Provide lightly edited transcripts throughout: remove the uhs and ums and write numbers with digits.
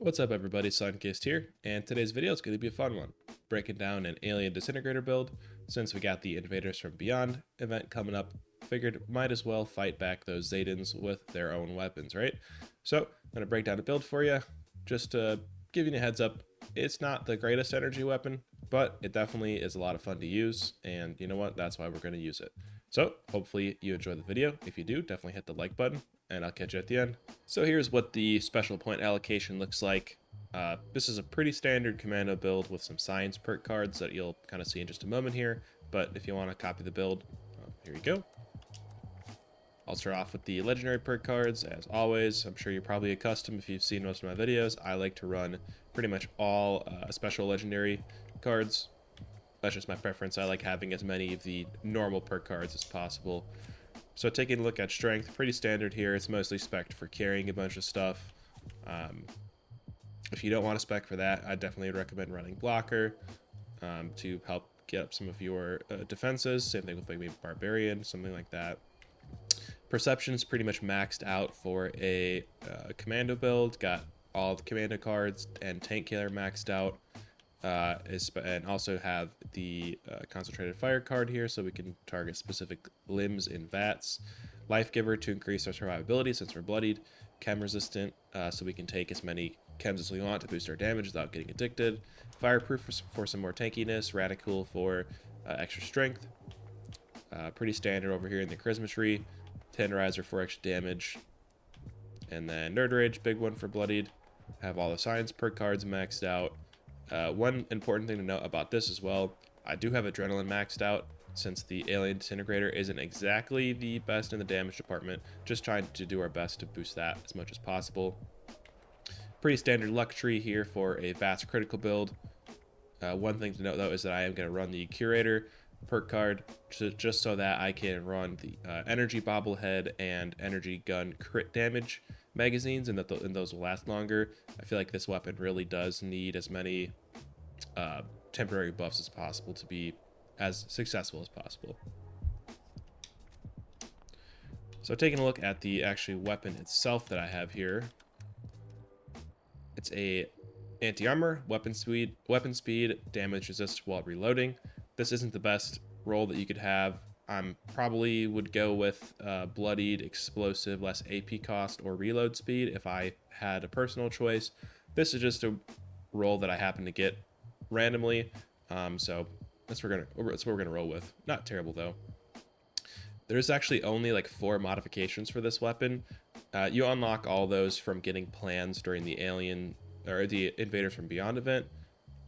What's up everybody, Sunkist here, and today's video is going to be a fun one. Breaking down an Alien Disintegrator build. Since we got the Invaders from Beyond event coming up, figured might as well fight back those Zetans with their own weapons, right? So, I'm going to break down a build for you, just to give you a heads up. It's not the greatest energy weapon, but it definitely is a lot of fun to use, and you know what, that's why we're going to use it. So, hopefully you enjoy the video. If you do, definitely hit the like button, and I'll catch you at the end. So here's what the special point allocation looks like. This is a pretty standard commando build with some science perk cards that you'll kind of see in just a moment here, but if you want to copy the build, here you go. I'll start off with the legendary perk cards, as always. I'm sure you're probably accustomed if you've seen most of my videos. I like to run pretty much all special legendary cards. That's just my preference. I like having as many of the normal perk cards as possible. So taking a look at strength, pretty standard here. It's mostly spec'd for carrying a bunch of stuff. If you don't want to spec for that, I definitely recommend running blocker to help get up some of your defenses. Same thing with maybe barbarian, something like that. Perception is pretty much maxed out for a commando build. Got all the commando cards and tank killer maxed out. And also have the concentrated fire card here, so we can target specific limbs in vats. Life giver to increase our survivability since we're bloodied. Chem resistant, so we can take as many chems as we want to boost our damage without getting addicted. Fireproof for some more tankiness. Radical for extra strength. Pretty standard over here in the charisma tree. Tenderizer for extra damage. And then Nerd Rage, big one for bloodied. Have all the science perk cards maxed out. One important thing to note about this as well, I do have Adrenaline maxed out since the Alien Disintegrator isn't exactly the best in the damage department. Just trying to do our best to boost that as much as possible. Pretty standard luck tree here for a vast critical build. One thing to note though is that I am going to run the Curator perk card just so that I can run the Energy Bobblehead and Energy Gun crit damage magazines, and those will last longer. I feel like this weapon really does need as many temporary buffs as possible to be as successful as possible. So taking a look at the actual weapon itself that I have here, it's a anti-armor, weapon speed, damage resist while reloading. This isn't the best roll that you could have. Probably would go with bloodied, explosive, less AP cost, or reload speed if I had a personal choice. This is just a roll that I happen to get randomly, so that's what we're gonna roll with. Not terrible though. There's actually only like 4 modifications for this weapon. You unlock all those from getting plans during the Alien or the Invaders from Beyond event,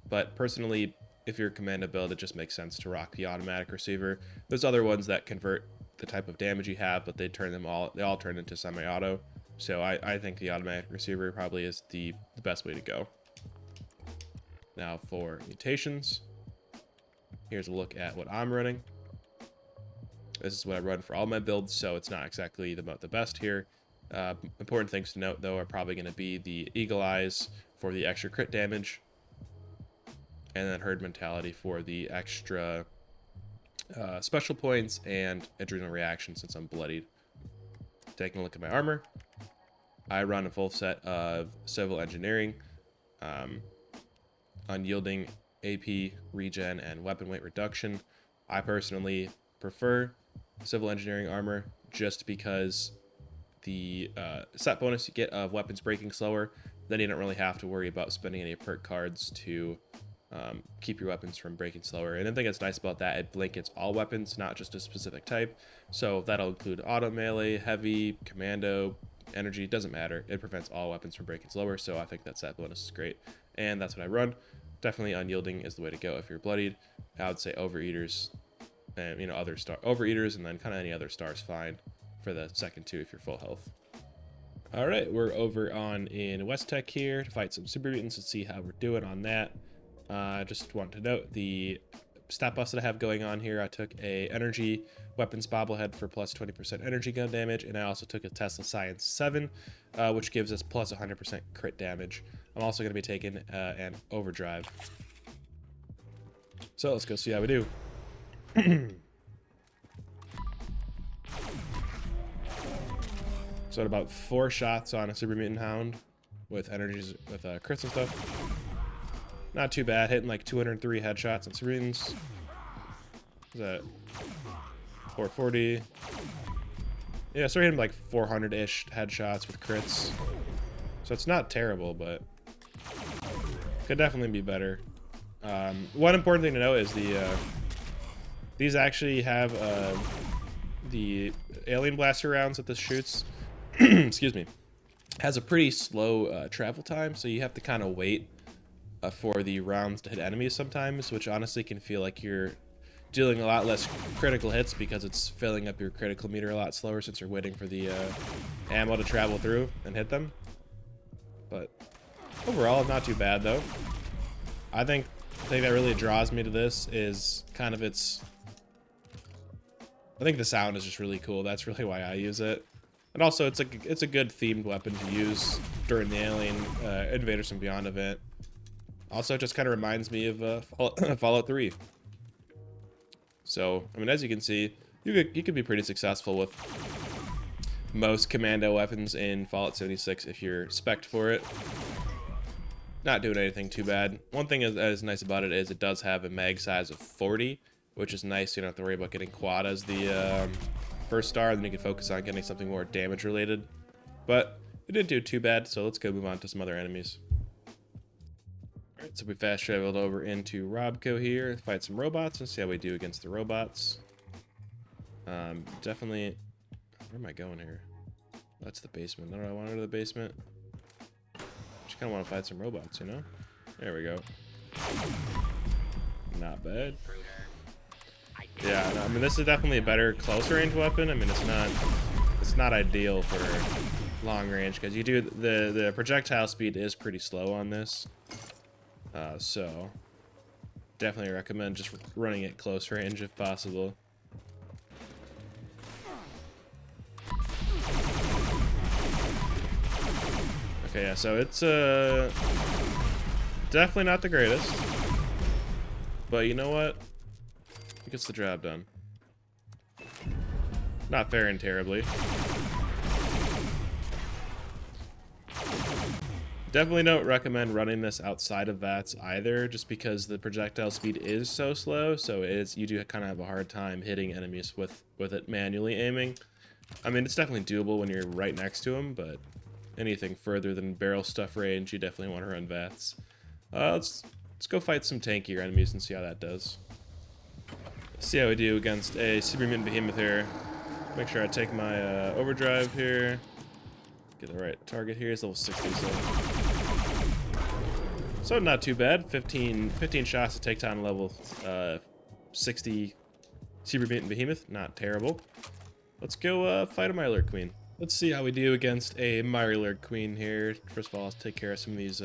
but personally, if you're a commando build, it just makes sense to rock the automatic receiver. There's other ones that convert the type of damage you have, but they all turn into semi-auto. So I think the automatic receiver probably is the best way to go. Now for mutations, here's a look at what I'm running. This is what I run for all my builds, so it's not exactly the best here. Important things to note though are probably going to be the Eagle Eyes for the extra crit damage, and then Herd Mentality for the extra special points and adrenal reaction since I'm bloodied. Taking a look at my armor, I run a full set of Civil Engineering, Unyielding, AP, Regen, and Weapon Weight Reduction. I personally prefer Civil Engineering armor just because the set bonus you get of weapons breaking slower, then you don't really have to worry about spending any perk cards to keep your weapons from breaking slower. And the thing that's nice about that, it blankets all weapons, not just a specific type. So that'll include auto melee, heavy, commando, energy, doesn't matter. It prevents all weapons from breaking slower, so I think that set bonus is great. And that's what I run. Definitely Unyielding is the way to go if you're bloodied. I would say Overeaters and Overeaters, and then kind of any other star's fine for the second 2 if you're full health. Alright, we're over in West Tech here to fight some super mutants and see how we're doing on that. Just want to note the stat buffs that I have going on here. I took a energy weapons bobblehead for plus 20% energy gun damage, and I also took a Tesla Science 7, which gives us plus 100% crit damage. I'm also going to be taking an overdrive. So let's go see how we do. So at about 4 shots on a super mutant hound, with energies, with crits and stuff. Not too bad, hitting like 203 headshots on screens. Is that 440? Yeah, so we're hitting like 400-ish headshots with crits. So it's not terrible, but could definitely be better. One important thing to note is these actually have the alien blaster rounds that this shoots. Excuse me. Has a pretty slow travel time, so you have to kind of wait for the rounds to hit enemies sometimes, which honestly can feel like you're dealing a lot less critical hits because it's filling up your critical meter a lot slower since you're waiting for the ammo to travel through and hit them. But overall, not too bad though. I think the thing that really draws me to this is kind of its... I think the sound is just really cool. That's really why I use it. And also, it's a good themed weapon to use during the Alien Invaders and Beyond event. Also, it just kind of reminds me of Fallout 3. So, I mean, as you can see, you could be pretty successful with most commando weapons in Fallout 76 if you're spec'd for it. Not doing anything too bad. One thing that is nice about it is it does have a mag size of 40, which is nice. You don't have to worry about getting quad as the first star, and then you can focus on getting something more damage related. But it didn't do too bad, so let's go move on to some other enemies. Alright, so we fast traveled over into Robco here, fight some robots, and see how we do against the robots. Definitely... Where am I going here? That's the basement. No, I want to go to the basement. Just kind of want to fight some robots, you know? There we go. Not bad. Yeah, no, I mean, this is definitely a better close range weapon. I mean, it's not ideal for long range because you do the projectile speed is pretty slow on this. So definitely recommend just running it close range if possible. Okay, yeah, so it's definitely not the greatest, but you know what? It gets the job done. Not faring terribly. Definitely don't recommend running this outside of VATS either, just because the projectile speed is so slow, so you do kind of have a hard time hitting enemies with it manually aiming. I mean, it's definitely doable when you're right next to them, but anything further than barrel stuff range, you definitely want to run VATS. Let's go fight some tankier enemies and see how that does. See how we do against a Super Mutant Behemoth here. Make sure I take my overdrive here. Get the right target here. It's level 60, so not too bad. 15 shots to take down level 60 Super Mutant Behemoth. Not terrible. Let's go fight a Mirelurk Queen. Let's see how we do against a Mirelurk Queen here. First of all, let's take care of some of these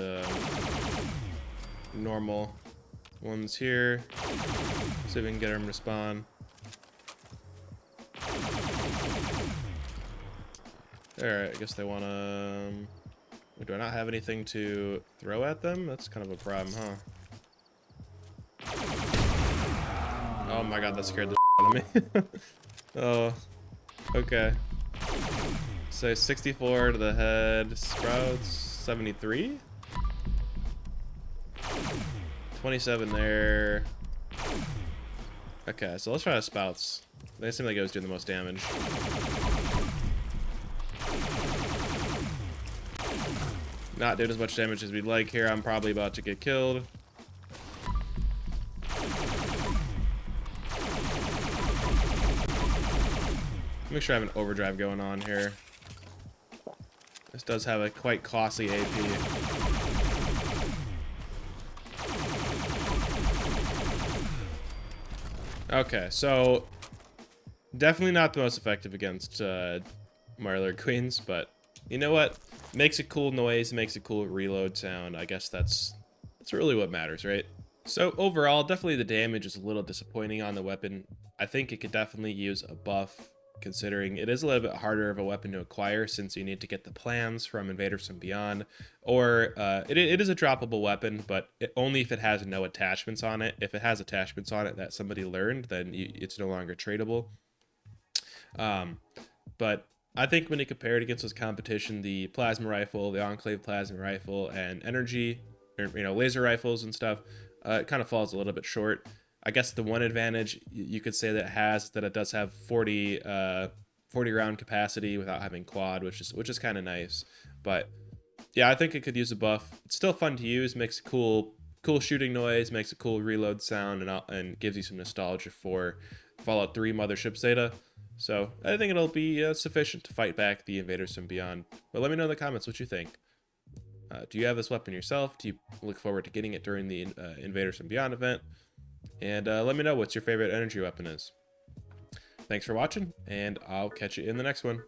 normal ones here. See if we can get them to spawn. Alright, I guess they want to... Do I not have anything to throw at them? That's kind of a problem, huh? Oh my god, that scared the out of me. Oh, okay. So 64 to the head. Sprouts, 73? 27 there. Okay, so let's try the spouts. They seem like it was doing the most damage. Not doing as much damage as we'd like here. I'm probably about to get killed. Make sure I have an overdrive going on here. This does have a quite costly AP. Okay, so definitely not the most effective against Mirelurk Queens, but you know what? Makes a cool noise, makes a cool reload sound. I guess that's really what matters, right? So overall, definitely the damage is a little disappointing on the weapon. I think it could definitely use a buff, considering it is a little bit harder of a weapon to acquire since you need to get the plans from Invaders and Beyond, or it is a droppable weapon, but only if it has no attachments on it. If it has attachments on it that somebody learned, then it's no longer tradable. But I think when you compare it against this competition, the plasma rifle, the Enclave plasma rifle, and energy, or laser rifles and stuff, it kind of falls a little bit short. I guess the one advantage you could say that it has is that it does have 40 round capacity without having quad, which is kind of nice. But yeah, I think it could use a buff. It's still fun to use, makes a cool shooting noise, makes a cool reload sound, and gives you some nostalgia for Fallout 3 Mothership Zeta. So I think it'll be sufficient to fight back the Invaders from beyond. But let me know in the comments what you think. Do you have this weapon yourself? Do you look forward to getting it during the Invaders from Beyond event? And let me know what's your favorite energy weapon is. Thanks for watching, and I'll catch you in the next one.